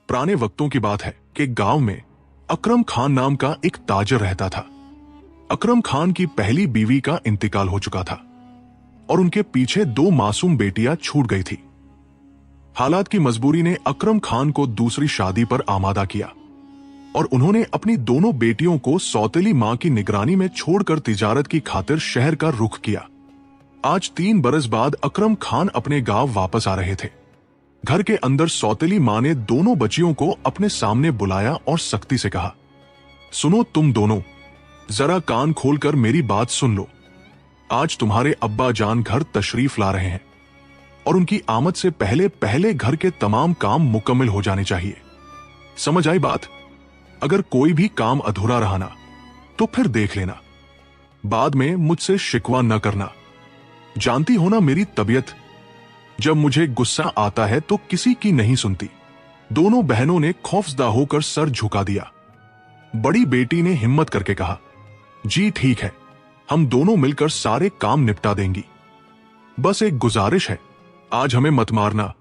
पुराने वक्तों की बात है कि गांव में अकरम खान नाम का एक ताजर रहता था। अकरम खान की पहली बीवी का इंतकाल हो चुका था और उनके पीछे 2 मासूम बेटियां छूट गई थी। हालात की मजबूरी ने अकरम खान को दूसरी शादी पर आमादा किया और उन्होंने अपनी दोनों बेटियों को सौतेली मां की निगरानी में छोड़कर तिजारत की खातिर शहर का रुख किया। आज 3 बरस बाद अकरम खान अपने गांव वापस आ रहे थे। घर के अंदर सौतेली मां ने दोनों बच्चियों को अपने सामने बुलाया और सख्ती से कहा, सुनो तुम दोनों, जरा कान खोलकर मेरी बात सुन लो। आज तुम्हारे अब्बा जान घर तशरीफ ला रहे हैं और उनकी आमद से पहले पहले घर के तमाम काम मुकम्मल हो जाने चाहिए। समझ आई बात? अगर कोई भी काम अधूरा रहा ना तो फिर देख लेना, बाद में मुझसे शिकवा न करना। जानती हो ना मेरी तबीयत, जब मुझे गुस्सा आता है तो किसी की नहीं सुनती। दोनों बहनों ने खौफजदा होकर सर झुका दिया। बड़ी बेटी ने हिम्मत करके कहा, जी ठीक है, हम दोनों मिलकर सारे काम निपटा देंगी। बस एक गुजारिश है, आज हमें मत मारना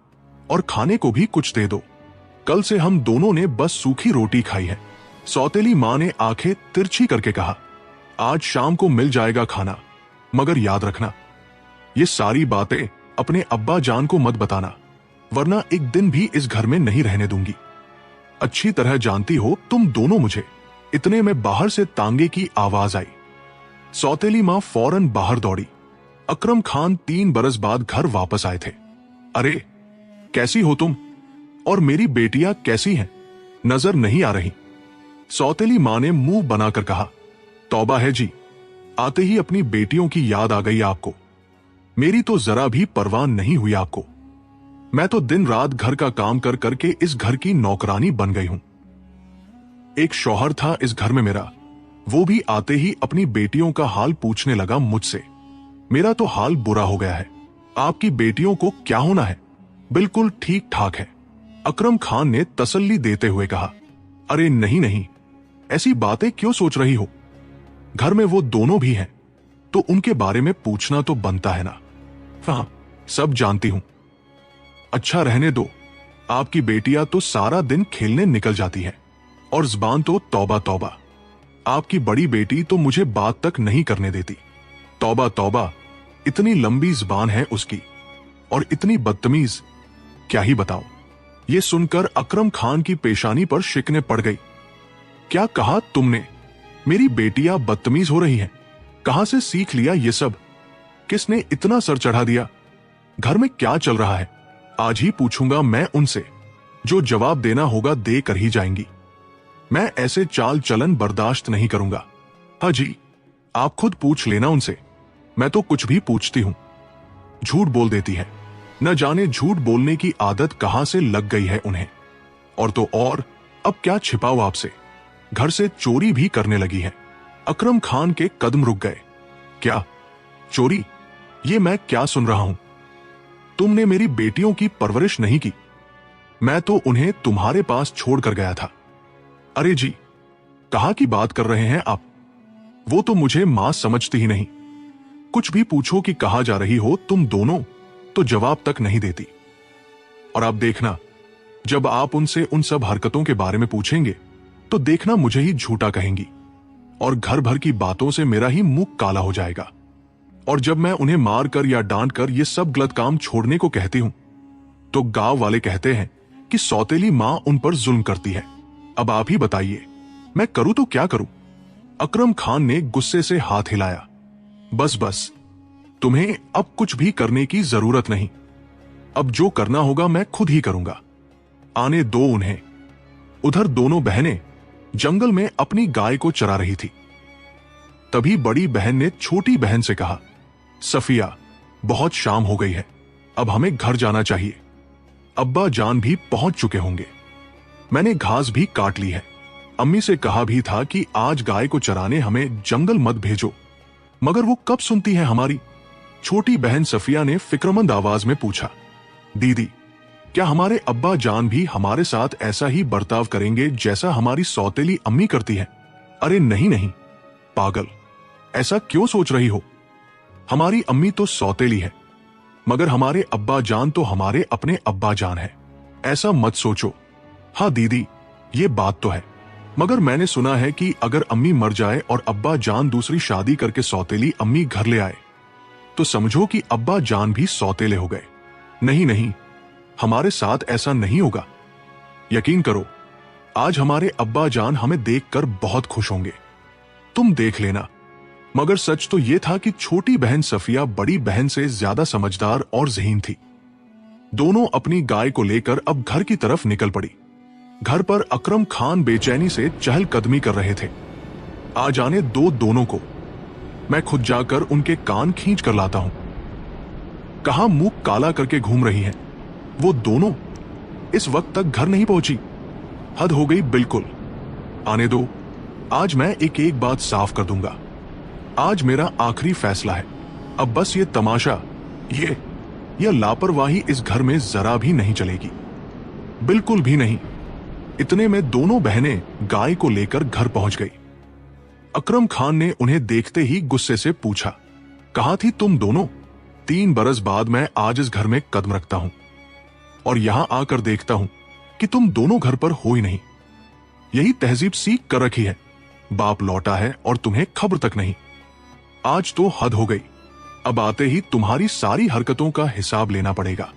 और खाने को भी कुछ दे दो। कल से हम दोनों ने बस सूखी रोटी खाई है। सौतेली मां ने आंखें तिरछी करके कहा, आज शाम को मिल जाएगा खाना, मगर याद रखना ये सारी बातें अपने अब्बा जान को मत बताना, वरना एक दिन भी इस घर में नहीं रहने दूंगी। अच्छी तरह जानती हो तुम दोनों मुझे। इतने में बाहर से तांगे की आवाज आई। सौतेली मां फौरन बाहर दौड़ी। अकरम खान 3 बरस बाद घर वापस आए थे। अरे कैसी हो तुम, और मेरी बेटियां कैसी हैं? नजर नहीं आ रही। सौतेली मां ने मुंह बनाकर कहा, तौबा है जी, आते ही अपनी बेटियों की याद आ गई आपको। मेरी तो जरा भी परवाह नहीं हुई आपको। मैं तो दिन रात घर का काम कर करके इस घर की नौकरानी बन गई हूं। एक शौहर था इस घर में मेरा, वो भी आते ही अपनी बेटियों का हाल पूछने लगा मुझसे। मेरा तो हाल बुरा हो गया है। आपकी बेटियों को क्या होना है? बिल्कुल ठीक ठाक है, अकरम खान ने तसल्ली देते हुए कहा। अरे नहीं नहीं, ऐसी बातें क्यों सोच रही हो? घर में वो दोनों भी हैं तो उनके बारे में पूछना तो बनता है ना। हाँ, सब जानती हूं। अच्छा रहने दो, आपकी बेटियां तो सारा दिन खेलने निकल जाती है और जुबान तो तौबा तौबा। आपकी बड़ी बेटी तो मुझे बात तक नहीं करने देती। तौबा तौबा, इतनी लंबी जुबान है उसकी और इतनी बदतमीज, क्या ही बताऊं। यह सुनकर अकरम खान की पेशानी पर शिकने पड़ गई। क्या कहा तुमने? मेरी बेटियां बदतमीज हो रही हैं? कहां से सीख लिया ये सब? किसने इतना सर चढ़ा दिया? घर में क्या चल रहा है? आज ही पूछूंगा मैं उनसे। जो जवाब देना होगा दे कर ही जाएंगी। मैं ऐसे चाल चलन बर्दाश्त नहीं करूंगा। हाँ जी, आप खुद पूछ लेना उनसे। मैं तो कुछ भी पूछती हूं। झूठ बोल देती है, न जाने झूठ बोलने की आदत कहां से लग गई है उन्हें। और तो और, अब क्या छिपाओ आपसे, घर से चोरी भी करने लगी है। अकरम खान के कदम रुक गए। क्या चोरी? ये मैं क्या सुन रहा हूं? तुमने मेरी बेटियों की परवरिश नहीं की? मैं तो उन्हें तुम्हारे पास छोड़ कर गया था। अरे जी, कहां की बात कर रहे हैं आप? वो तो मुझे मां समझती ही नहीं। कुछ भी पूछो कि कहां जा रही हो तुम दोनों, तो जवाब तक नहीं देती। और आप देखना, जब आप उनसे उन सब हरकतों के बारे में पूछेंगे तो देखना मुझे ही झूठा कहेंगी और घर भर की बातों से मेरा ही मुंह काला हो जाएगा। और जब मैं उन्हें मार कर या डांट कर ये सब गलत काम छोड़ने को कहती हूं तो गांव वाले कहते हैं कि सौतेली मां उन पर जुल्म करती है। अब आप ही बताइए, मैं करूं तो क्या करूं? अकरम खान ने गुस्से से हाथ हिलाया। बस बस, तुम्हें अब कुछ भी करने की जरूरत नहीं। अब जो करना होगा मैं खुद ही करूंगा। आने दो उन्हें। उधर दोनों बहनें जंगल में अपनी गाय को चरा रही थी। तभी बड़ी बहन ने छोटी बहन से कहा, सफिया, बहुत शाम हो गई है, अब हमें घर जाना चाहिए। अब्बा जान भी पहुंच चुके होंगे। मैंने घास भी काट ली है। अम्मी से कहा भी था कि आज गाय को चराने हमें जंगल मत भेजो, मगर वो कब सुनती है हमारी। छोटी बहन सफिया ने फिक्रमंद आवाज में पूछा, दीदी, क्या हमारे अब्बा जान भी हमारे साथ ऐसा ही बर्ताव करेंगे जैसा हमारी सौतेली अम्मी करती है? अरे नहीं नहीं पागल, ऐसा क्यों सोच रही हो? हमारी अम्मी तो सौतेली है, मगर हमारे अब्बा जान तो हमारे अपने अब्बा जान है। ऐसा मत सोचो। हाँ दीदी, ये बात तो है, मगर मैंने सुना है कि अगर अम्मी मर जाए और अब्बा जान दूसरी शादी करके सौतेली अम्मी घर ले आए तो समझो कि अब्बा जान भी सौतेले हो गए। नहीं नहीं, हमारे साथ ऐसा नहीं होगा। यकीन करो, आज हमारे अब्बा जान हमें देखकर बहुत खुश होंगे, तुम देख लेना। मगर सच तो यह था कि छोटी बहन सफिया बड़ी बहन से ज्यादा समझदार और ज़हीन थी। दोनों अपनी गाय को लेकर अब घर की तरफ निकल पड़ी। घर पर अकरम खान बेचैनी से चहलकदमी कर रहे थे। आ जाने दो दोनों को, मैं खुद जाकर उनके कान खींच कर लाता हूं। कहां मुंह काला करके घूम रही हैं वो दोनों, इस वक्त तक घर नहीं पहुंची। हद हो गई बिल्कुल। आने दो, आज मैं एक एक बात साफ कर दूंगा। आज मेरा आखिरी फैसला है। अब बस ये तमाशा, यह लापरवाही इस घर में जरा भी नहीं चलेगी, बिल्कुल भी नहीं। इतने में दोनों बहनें गाय को लेकर घर पहुंच गई। अकरम खान ने उन्हें देखते ही गुस्से से पूछा, कहां थी तुम दोनों? 3 बरस बाद मैं आज इस घर में कदम रखता हूं और यहां आकर देखता हूं कि तुम दोनों घर पर हो ही नहीं। यही तहजीब सीख कर रखी है। बाप लौटा है और तुम्हें खबर तक नहीं। आज तो हद हो गई। अब आते ही तुम्हारी सारी हरकतों का हिसाब लेना पड़ेगा।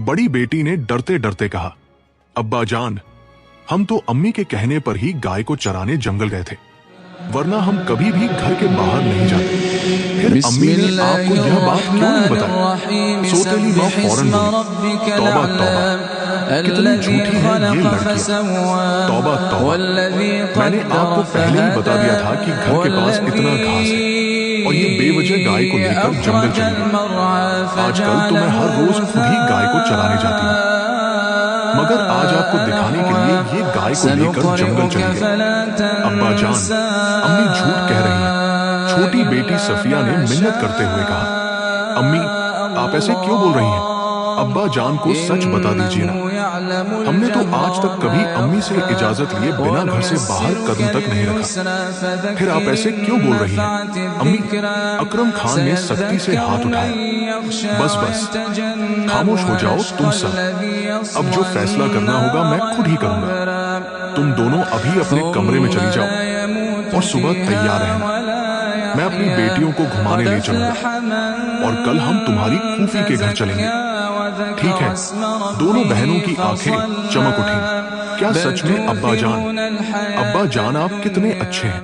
बड़ी बेटी ने डरते डरते कहा, अब्बा जान, हम तो अम्मी के कहने पर ही गाय को चराने जंगल गए थे, वरना हम कभी भी घर के बाहर नहीं जाते। फिर अम्मी ने आपको यह बात क्यों नहीं बताई? सोतेली माँ फौरन बोली, तौबा तौबा, कितनी झूठी है ये लड़कियां। तौबा तौबा, मैंने आपको पहले ही बता दिया था कि घर के पास इतना घास है और ये बेवजह गाय को लेकर जंगल चली गई। आजकल तो मैं हर रोज खुद ही गाय को चराने जाती हूँ, मगर आज आपको दिखाने के लिए ये गाय को लेकर जंगल चली गई। अब्बा जान, अम्मी झूठ कह रही हैं। छोटी बेटी सफिया ने मिन्नत करते हुए कहा, अम्मी आप ऐसे क्यों बोल रही हैं? अब्बा जान को सच बता दीजिए ना। हमने तो आज तक कभी अम्मी से इजाजत लिए बिना घर से बाहर कदम तक नहीं रखा। फिर आप ऐसे क्यों बोल रही हैं? अम्मी, अकरम खान ने सख्ती से हाथ उठाया। बस बस, खामोश हो जाओ तुम सब। अब जो फैसला करना होगा मैं खुद ही करूंगा। तुम दोनों अभी अपने कमरे में चली जाओ और सुबह तैयार रहना। मैं अपनी बेटियों को घुमाने ले चलूंगा और कल हम तुम्हारी फूफी के घर चलेंगे। ठीक है? दोनों बहनों की आंखें चमक उठी। क्या सच में अब्बा जान? अब्बा जान आप कितने अच्छे हैं।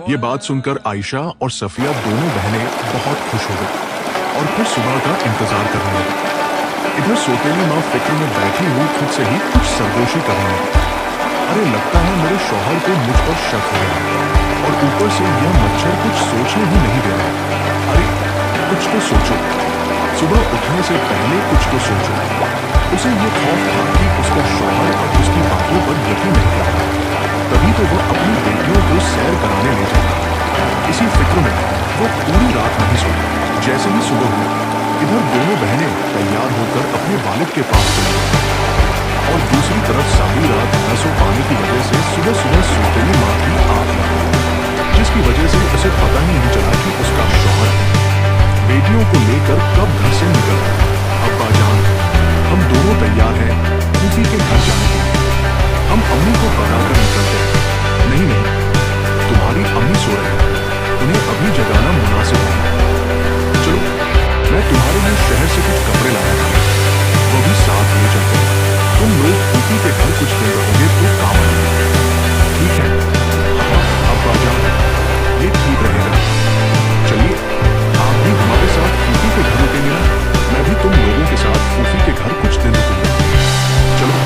ये बात सुनकर आयशा और सफिया दोनों बहनें बहुत खुश हो गई और फिर सुबह का इंतजार करने लगी। इधर सोतेली माँ फिक्र में बैठी हुई खुद से ही कुछ सरगोशी करने लगी। अरे लगता है मेरे शौहर को मुझ पर शक हो गया और ऊपर से यह मच्छर कुछ सोचने ही नहीं दे रहा। अरे कुछ तो सोचो, सुबह उठने से पहले कुछ तो सोचो। उसे ये खौफ था कि उसका शौहर अब उसकी बातों पर यकीन नहीं करेगा, तभी तो वह अपनी बेटियों को सैर कराने ले जाएगा। इसी फिक्र में वो पूरी रात नहीं सोई। जैसे ही सुबह हुई, इधर दोनों बहनें तैयार होकर अपने वालिद के पास चली गईं और दूसरी तरफ सारी रात न सो पाने की वजह से सुबह सुबह सोतेली माँ की आंख लग गई, जिसकी वजह से उसे पता ही नहीं चला कि उसका शौहर बेटियों को लेकर कब घर से निकल गया। अब्बा जान, हम दोनों तैयार हैं फूफी के घर जाने के लिए। हम अम्मी को बताकर निकलते हैं। नहीं नहीं, तुम्हारी अम्मी सो रही है, उन्हें अभी जगाना मुनासिब नहीं। चलो, मैं तुम्हारे लिए शहर से कुछ कपड़े लाया था, वो भी साथ ले चलते हैं। तुम लोग फूफी के घर कुछ दिन रहोगे तो काम आएंगे। ठीक है? हाँ अब्बा जान, ये ठीक रहेगा। चलिए, आप भी हमारे साथ फूफी के घर रुकेंगे ना? मैं भी तुम लोगों के साथ फूफी के घर कुछ दिन रुकूंगा। चलो,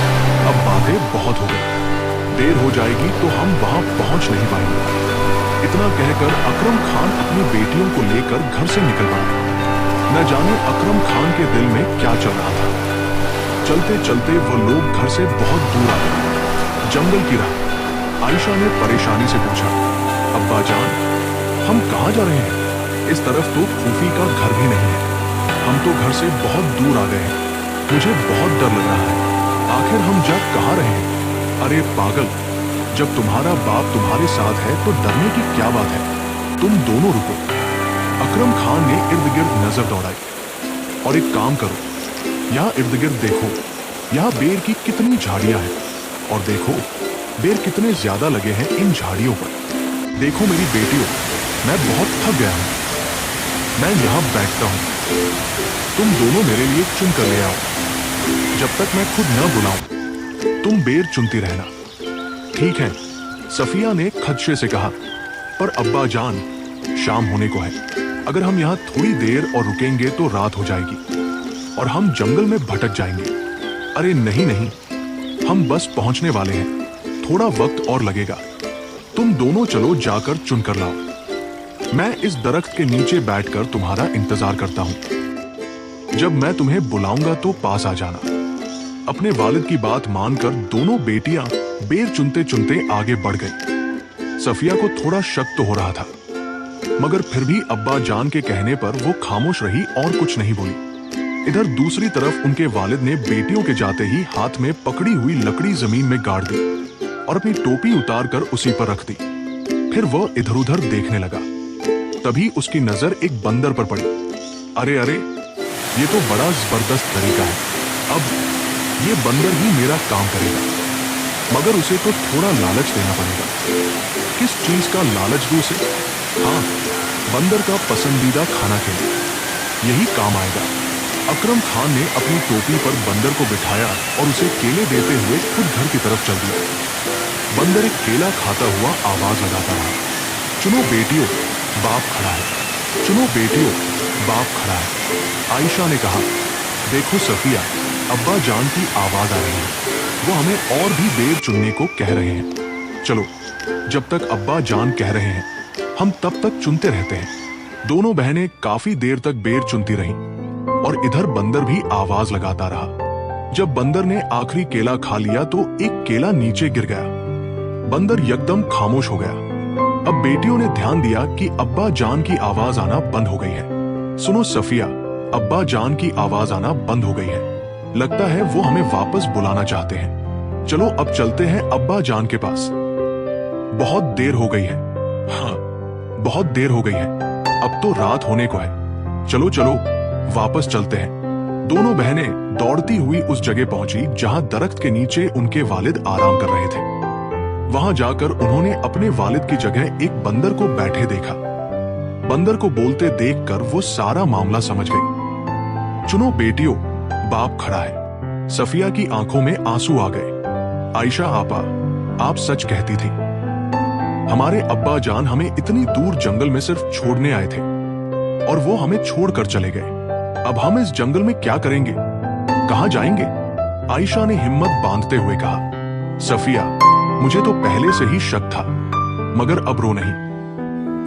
अब बातें बहुत हो गई, देर हो जाएगी तो हम वहां पहुंच नहीं पाएंगे। इतना कहकर अकरम खान अपनी बेटियों को लेकर घर से निकल पड़ा। न जाने अकरम खान के दिल में क्या चल रहा था। चलते चलते वो लोग घर से बहुत दूर आ गए। जंगल की राह। आयशा ने परेशानी से पूछा, अब्बा जान, हम कहाँ जा रहे हैं? इस तरफ तो फूफी का घर भी नहीं है। हम तो घर से बहुत दूर आ गए हैं। मुझे बहुत डर लग रहा है। आखिर हम जा कहाँ रहे हैं? अरे पागल, जब तुम्हारा बाप तुम्हारे साथ है तो डरने की क्या बात है? तुम दोनों रुको। अकरम खान ने इर्द गिर्द नजर दौड़ाई। और एक काम करो, यहाँ इर्द गिर्द देखो, यहाँ बेर की कितनी झाड़ियां हैं। और देखो बेर कितने ज्यादा लगे हैं इन झाड़ियों पर। देखो मेरी बेटियों, मैं बहुत थक गया हूं, मैं यहां बैठता हूं, तुम दोनों मेरे लिए चुन कर ले आओ। जब तक मैं खुद न बुलाऊं तुम बेर चुनती रहना। ठीक है, सफिया ने खदशे से कहा, पर अब्बा जान शाम होने को है, अगर हम यहाँ थोड़ी देर और रुकेंगे तो रात हो जाएगी और हम जंगल में भटक जाएंगे। अरे नहीं नहीं, हम बस पहुंचने वाले हैं, थोड़ा वक्त और लगेगा। तुम दोनों चलो जाकर चुन कर लाओ। मैं इस दरख्त के नीचे बैठकर तुम्हारा इंतजार करता हूं। जब मैं तुम्हें बुलाऊंगा तो पास आ जाना। अपने वालिद की बात मानकर दोनों बेटियां बेर चुनते चुनते आगे बढ़ गई। सफिया को थोड़ा शक तो हो रहा था, मगर फिर भी अब्बा जान के कहने पर वो खामोश रही और कुछ नहीं बोली। इधर दूसरी तरफ उनके वालिद ने बेटियों के जाते ही हाथ में पकड़ी हुई लकड़ी जमीन में गाड़ दी और अपनी टोपी उतारकर उसी पर रख दी। फिर वह इधर उधर देखने लगा। तभी उसकी नजर एक बंदर पर पड़ी। अरे अरे, ये तो बड़ा जबरदस्त तरीका है, अब ये बंदर ही मेरा काम करेगा, मगर उसे तो थोड़ा लालच देना पड़ेगा। किस चीज का लालच दूं उसे? हाँ, बंदर का पसंदीदा खाना खिलाऊं, यही काम आएगा। अकरम खान ने अपनी टोपी पर बंदर को बिठाया और उसे केले देते हुए खुद घर की तरफ चल दिया। बंदर एक केला खाता हुआ आवाज लगाता रहा, चुनो बेटियों, बाप खड़ा है, चुनो बेटियों, बाप खड़ा है। आयशा ने कहा, देखो सफिया, अब्बा जान की आवाज आ रही है, वो हमें और भी बेर चुनने को कह रहे हैं। चलो, जब तक अब्बा जान कह रहे हैं हम तब तक चुनते रहते हैं। दोनों बहनें काफी देर तक बेर चुनती रहीं और इधर बंदर भी आवाज लगाता रहा। जब बंदर ने आखिरी केला खा लिया तो एक केला नीचे गिर गया। बंदर एकदम खामोश हो गया। अब बेटियों ने ध्यान दिया कि अब्बा जान की आवाज आना बंद हो गई है। सुनो सफिया, अब्बा जान की आवाज आना बंद हो गई है, लगता है वो हमें वापस बुलाना चाहते हैं। चलो अब चलते हैं अब्बा जान के पास। बहुत देर हो गई है, हाँ बहुत देर हो गई है, अब तो रात होने को है। चलो चलो वापस चलते हैं। दोनों बहनें दौड़ती हुई उस जगह पहुंची जहां दरख्त के नीचे उनके वालिद आराम कर रहे थे। वहां जाकर उन्होंने अपने वालिद की जगह एक बंदर को बैठे देखा। बंदर को बोलते देखकर वो सारा मामला समझ गई। चुनो बेटियों, बाप खड़ा है। सफिया की आंखों में आंसू आ गए। आयशा आपा, आप सच कहती थी, हमारे अब्बा जान हमें इतनी दूर जंगल में सिर्फ छोड़ने आए थे और वो हमें छोड़कर चले गए। अब हम इस जंगल में क्या करेंगे, कहां जाएंगे? आयशा ने हिम्मत बांधते हुए कहा, सफिया, मुझे तो पहले से ही शक था, मगर अब रो नहीं।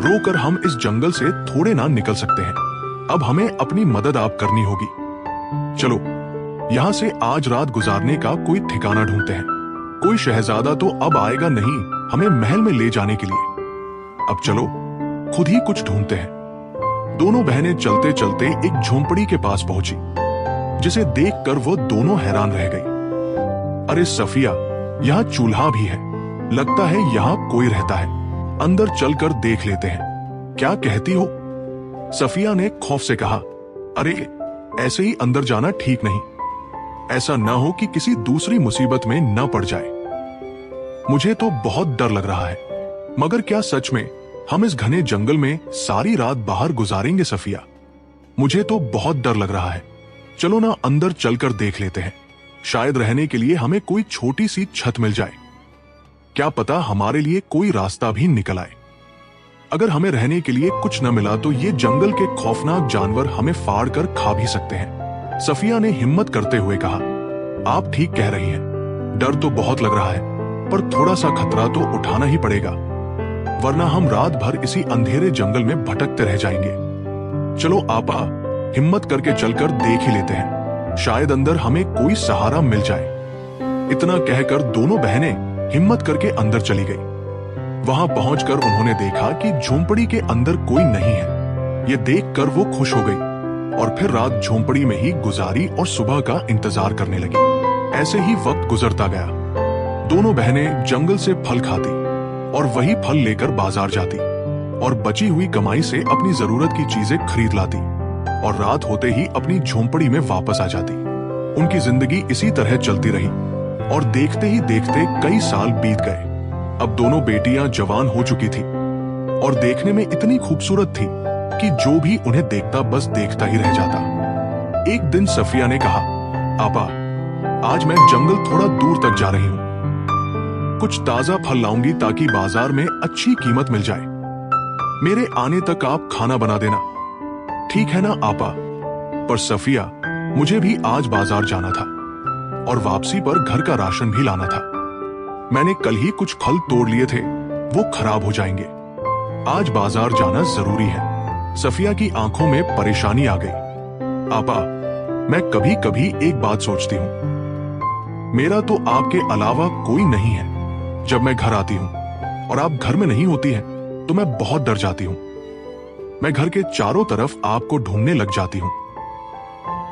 रोकर हम इस जंगल से थोड़े ना निकल सकते हैं। अब हमें अपनी मदद आप करनी होगी। चलो यहां से आज रात गुजारने का कोई ठिकाना ढूंढते हैं। कोई शहजादा तो अब आएगा नहीं हमें महल में ले जाने के लिए। अब चलो खुद ही कुछ ढूंढते हैं। दोनों बहनें चलते चलते एक झोंपड़ी के पास पहुंची, जिसे देखकर वो दोनों हैरान रह गई। अरे सफिया, यहाँ चूल्हा भी है, लगता है यहाँ कोई रहता है। अंदर चलकर देख लेते हैं, क्या कहती हो? सफिया ने खौफ से कहा, अरे ऐसे ही अंदर जाना ठीक नहीं, ऐसा न हो कि किसी दूसरी मुसीबत में न पड़ जाए। मुझे तो बहुत डर लग रहा है, मगर क्या सच में हम इस घने जंगल में सारी रात बाहर गुजारेंगे सफिया? मुझे तो बहुत डर लग रहा है। चलो ना अंदर चलकर देख लेते हैं, शायद रहने के लिए हमें कोई छोटी सी छत मिल जाए। क्या पता हमारे लिए कोई रास्ता भी निकल आए। अगर हमें रहने के लिए कुछ न मिला तो ये जंगल के खौफनाक जानवर हमें फाड़ कर खा भी सकते हैं। सफिया ने हिम्मत करते हुए कहा, आप ठीक कह रही हैं, डर तो बहुत लग रहा है, पर थोड़ा सा खतरा तो उठाना ही पड़ेगा, वरना हम रात भर इसी अंधेरे जंगल में भटकते रह जाएंगे। चलो आपा, हिम्मत करके चलकर देख ही लेते हैं, शायद अंदर हमें कोई सहारा मिल जाए। इतना कहकर दोनों बहनें हिम्मत करके अंदर चली गई। वहां पहुंचकर उन्होंने देखा कि झोंपड़ी के अंदर कोई नहीं है। ये देखकर वो खुश हो गई और फिर रात झोंपड़ी में ही गुजारी और सुबह का इंतजार करने लगी। ऐसे ही वक्त गुजरता गया। दोनों बहनें जंगल से फल खाती और वही फल लेकर बाजार जाती और बची हुई कमाई से अपनी जरूरत की चीजें खरीद लाती और रात होते ही अपनी झोंपड़ी में वापस आ जाती। उनकी जिंदगी इसी तरह चलती रही। और देखते ही देखते कई साल बीत गए। अब दोनों बेटियां जवान हो चुकी थी और देखने में इतनी खूबसूरत थी कि जो भी उन्हें देखता बस देखता ही रह जाता। एक दिन सफिया ने कहा, आपा, आज मैं जंगल थोड़ा दूर तक जा रही हूं। कुछ ताजा फल लाऊंगी ताकि बाजार में अच्छी कीमत मिल जाए। मेरे आने तक आप खाना बना देना, ठीक है ना आपा? पर सफिया, मुझे भी आज बाजार जाना था और वापसी पर घर का राशन भी लाना था। मैंने कल ही कुछ फल तोड़ लिए थे, वो खराब हो जाएंगे। आज बाजार जाना जरूरी है। सफिया की आंखों में परेशानी आ गई। आपा, मैं कभी कभी एक बात सोचती हूँ, मेरा तो आपके अलावा कोई नहीं है। जब मैं घर आती हूँ और आप घर में नहीं होती हैं, तो मैं बहुत डर जाती हूँ। मैं घर के चारों तरफ आपको ढूंढने लग जाती हूँ।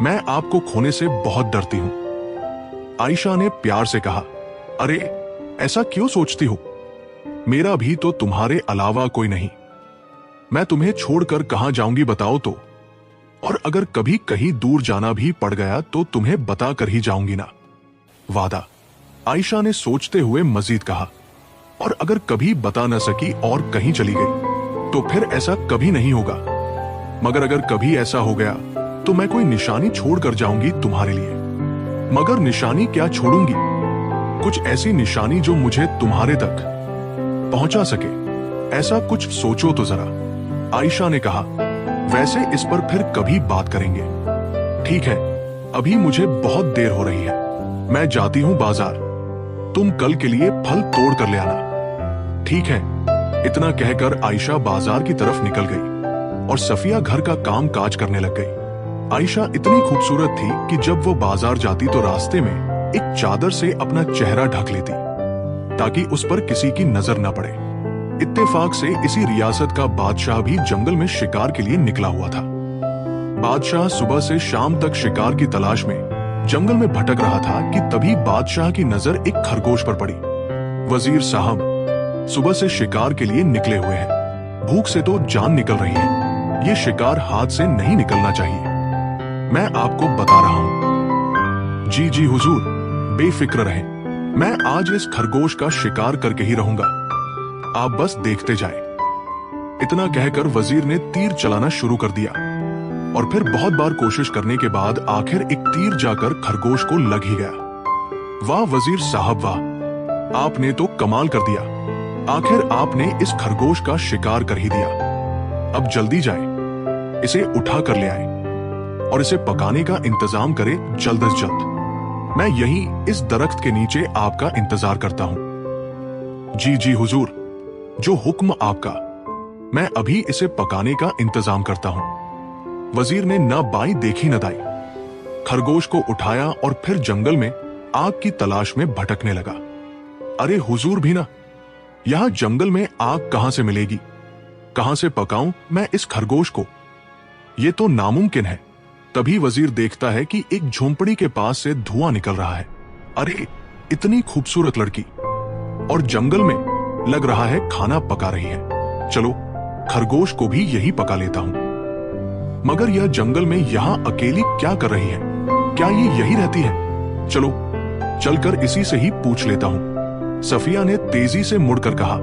मैं आपको खोने से बहुत डरती हूँ। आयशा ने प्यार से कहा, अरे ऐसा क्यों सोचती हो? मेरा भी तो तुम्हारे अलावा कोई नहीं। मैं तुम्हें छोड़कर कहां जाऊंगी बताओ तो? और अगर कभी कहीं दूर जाना भी पड़ गया तो तुम्हें बता कर ही जाऊंगी ना, वादा। आयशा ने सोचते हुए मजीद कहा, और अगर कभी बता न सकी और कहीं चली गई तो फिर ऐसा कभी नहीं होगा। मगर अगर कभी ऐसा हो गया तो मैं कोई निशानी छोड़कर जाऊंगी तुम्हारे लिए। मगर निशानी क्या छोड़ूंगी? कुछ ऐसी निशानी जो मुझे तुम्हारे तक पहुंचा सके। ऐसा कुछ सोचो तो जरा। आयशा ने कहा, वैसे इस पर फिर कभी बात करेंगे। ठीक है, अभी मुझे बहुत देर हो रही है, मैं जाती हूं बाजार। तुम कल के लिए फल तोड़ कर ले आना, ठीक है? इतना कहकर आयशा बाजार की तरफ निकल गई और सफिया घर का काम काज करने लग गई। आयशा इतनी खूबसूरत थी कि जब वो बाजार जाती तो रास्ते में एक चादर से अपना चेहरा ढक लेती ताकि उस पर किसी की नजर न पड़े। इत्तेफाक से इसी रियासत का बादशाह भी जंगल में शिकार के लिए निकला हुआ था। बादशाह सुबह से शाम तक शिकार की तलाश में जंगल में भटक रहा था कि तभी बादशाह की नजर एक खरगोश पर पड़ी। वजीर साहब, सुबह से शिकार के लिए निकले हुए हैं, भूख से तो जान निकल रही है। ये शिकार हाथ से नहीं निकलना चाहिए, मैं आपको बता रहा हूं। जी जी हुजूर, बेफिक्र रहें, मैं आज इस खरगोश का शिकार करके ही रहूंगा, आप बस देखते जाएं। इतना कहकर वजीर ने तीर चलाना शुरू कर दिया और फिर बहुत बार कोशिश करने के बाद आखिर एक तीर जाकर खरगोश को लग ही गया। वाह वजीर साहब वाह, आपने तो कमाल कर दिया। आखिर आपने इस खरगोश का शिकार कर ही दिया। अब जल्दी जाए, इसे उठा कर ले आए और इसे पकाने का इंतजाम करे जल्द अज जल्द। मैं यहीं इस दरख्त के नीचे आपका इंतजार करता हूं। जी जी हुजूर, जो हुक्म आपका, मैं अभी इसे पकाने का इंतजाम करता हूं। वजीर ने न बाई देखी न दाई, खरगोश को उठाया और फिर जंगल में आग की तलाश में भटकने लगा। अरे हुजूर भी ना, यहां जंगल में आग कहां से मिलेगी? कहां से पकाऊं मैं इस खरगोश को? ये तो नामुमकिन है। तभी वजीर देखता है कि एक झोंपड़ी के पास से धुआं निकल रहा है। अरे इतनी खूबसूरत लड़की, और जंगल में लग रहा है खाना पका रही है। चलो खरगोश को भी यही पका लेता हूं। मगर यह जंगल में यहां अकेली क्या कर रही है? क्या ये यही रहती है? चलो चलकर इसी से ही पूछ लेता हूं। सफिया ने तेजी से मुड़कर कहा,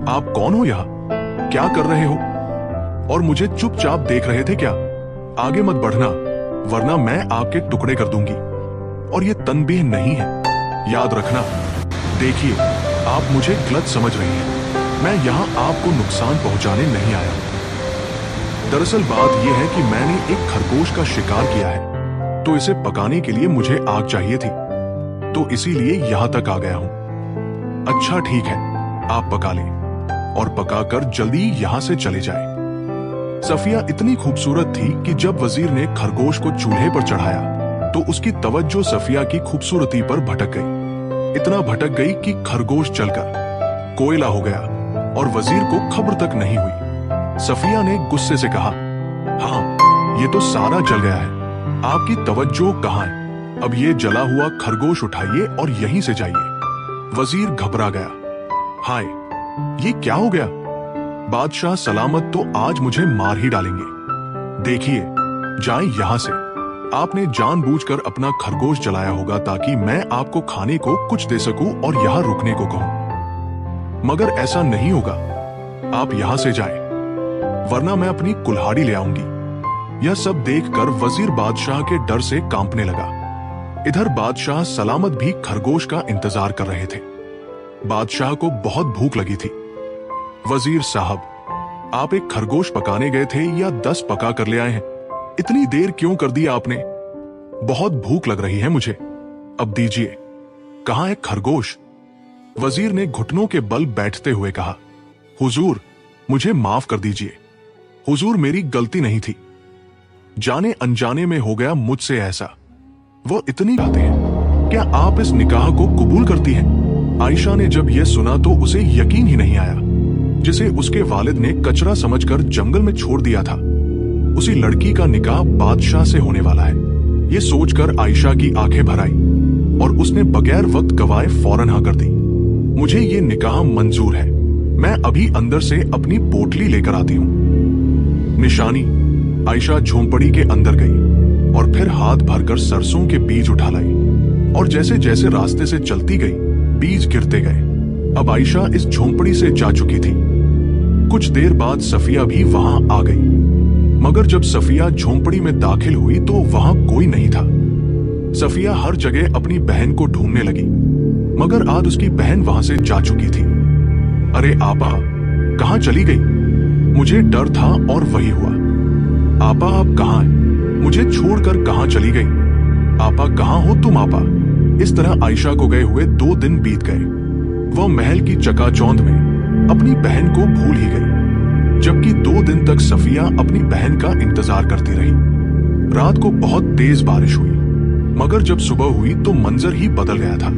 आप कौन हो? यहाँ क्या कर रहे हो? और मुझे चुपचाप देख रहे थे क्या? आगे मत बढ़ना, वरना मैं आपके टुकड़े कर दूंगी। और ये तनबीह नहीं है, याद रखना। देखिए, आप मुझे गलत समझ रही हैं। मैं यहाँ आपको नुकसान पहुंचाने नहीं आया। दरअसल बात यह है कि मैंने एक खरगोश का शिकार किया है, तो इसे पकाने के लिए मुझे आग चाहिए थी, तो इसीलिए यहां तक आ गया हूं। अच्छा ठीक है, आप पका लें और पकाकर जल्दी यहां से चले जाएं। सफिया इतनी खूबसूरत थी कि जब वजीर ने खरगोश को चूल्हे पर चढ़ाया तो उसकी तवज्जो सफिया की खूबसूरती पर भटक गई। इतना भटक गई कि खरगोश जलकर कोयला हो गया और वजीर को खबर तक नहीं हुई। सफिया ने गुस्से से कहा, हाँ ये तो सारा जल गया है, आपकी तवज्जो कहाँ है? अब ये जला हुआ खरगोश उठाइए और यहीं से जाइए। वजीर घबरा गया। हाय, ये क्या हो गया? बादशाह सलामत तो आज मुझे मार ही डालेंगे। देखिए, जाएं यहां से, आपने जानबूझकर अपना खरगोश जलाया होगा ताकि मैं आपको खाने को कुछ दे सकूं और यहाँ रुकने को कहूं। मगर ऐसा नहीं होगा। आप यहाँ से जाएं, वरना मैं अपनी कुल्हाड़ी ले आऊंगी। यह सब देखकर वजीर बादशाह के डर से कांपने लगा। इधर बादशाह सलामत भी खरगोश का इंतजार कर रहे थे। बादशाह को बहुत भूख लगी थी। वजीर साहब, आप एक खरगोश पकाने गए थे या 10 पका कर ले आए हैं? इतनी देर क्यों कर दी आपने? बहुत भूख लग रही है मुझे, अब दीजिए। कहां है खरगोश? वजीर ने घुटनों के बल बैठते हुए कहा, हुजूर, मुझे माफ कर दीजिए। हुजूर, मेरी गलती नहीं थी। जाने अनजाने में हो गया मुझसे ऐसा। वो इतनी चाहते हैं, क्या आप इस निकाह को कबूल करती हैं? आयशा ने जब यह सुना तो उसे यकीन ही नहीं आया। जिसे उसके वालिद ने कचरा समझकर जंगल में छोड़ दिया था, उसी लड़की का निकाह बादशाह से होने वाला है। ये सोचकर आयशा की आंखें भर आई और उसने बगैर वक्त गवाए फौरन हाँ कर दी। मुझे ये निकाह मंजूर है। मैं अभी अंदर से अपनी पोटली लेकर आती हूँ। निशानी। आयशा झोंपड़ी के अंदर गई और फिर हाथ भरकर सरसों के बीज उठा लाई और जैसे जैसे रास्ते से चलती गई बीज गिरते गए। अब आयशा इस झोंपड़ी से जा चुकी थी। कुछ देर बाद सफिया भी वहां आ गई, मगर जब सफिया झोंपड़ी में दाखिल हुई तो वहां कोई नहीं था। सफिया हर जगह अपनी बहन को ढूंढने लगी, मगर आज उसकी बहन वहां से जा चुकी थी। अरे आपा, कहां चली गई? मुझे डर था और वही हुआ। आपा, आप कहां हैं? मुझे छोड़कर कहां चली गई? आपा, कहां हो तुम आपा? इस तरह आयशा को गए हुए 2 दिन बीत गए। वह महल की चकाचौंध में अपनी बहन को भूल ही गई, जबकि 2 दिन तक सफिया अपनी बहन का इंतजार करती रही। रात को बहुत तेज बारिश हुई, मगर जब सुबह हुई तो मंजर ही बदल गया था।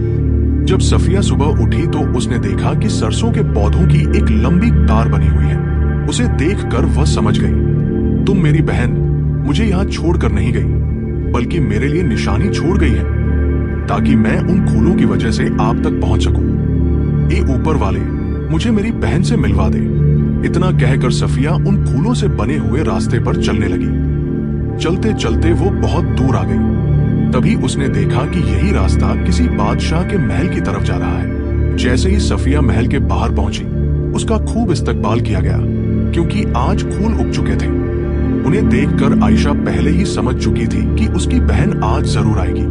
जब सफिया सुबह उठी तो उसने देखा कि सरसों के पौधों की एक लंबी तार बनी हुई है। उसे देखकर वह समझ गई, तुम मेरी बहन मुझे यहाँ छोड़कर नहीं गई, बल्कि मेरे लिए निशानी छोड़ गई है, ताकि मैं उन फूलों की वजह से आप तक पहुंच सकूं। ए ऊपर वाले, मुझे मेरी बहन से मिलवा दे। इतना कहकर सफिया उन फूलों से बने हुए रास्ते पर चलने लगी। चलते चलते वो बहुत दूर आ गई। तभी उसने देखा कि यही रास्ता किसी बादशाह के महल की तरफ जा रहा है। जैसे ही सफिया महल के बाहर पहुंची, उसका खूब इस्तकबाल किया गया, क्योंकि आज फूल उग चुके थे। उन्हें देखकर आयशा पहले ही समझ चुकी थी कि उसकी बहन आज जरूर आएगी।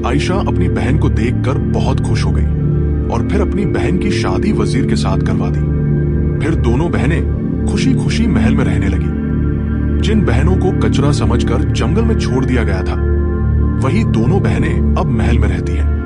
आयशा अपनी बहन को देखकर बहुत खुश हो गई और फिर अपनी बहन की शादी वजीर के साथ करवा दी। फिर दोनों बहनें खुशी खुशी महल में रहने लगी। जिन बहनों को कचरा समझकर जंगल में छोड़ दिया गया था, वही दोनों बहनें अब महल में रहती हैं।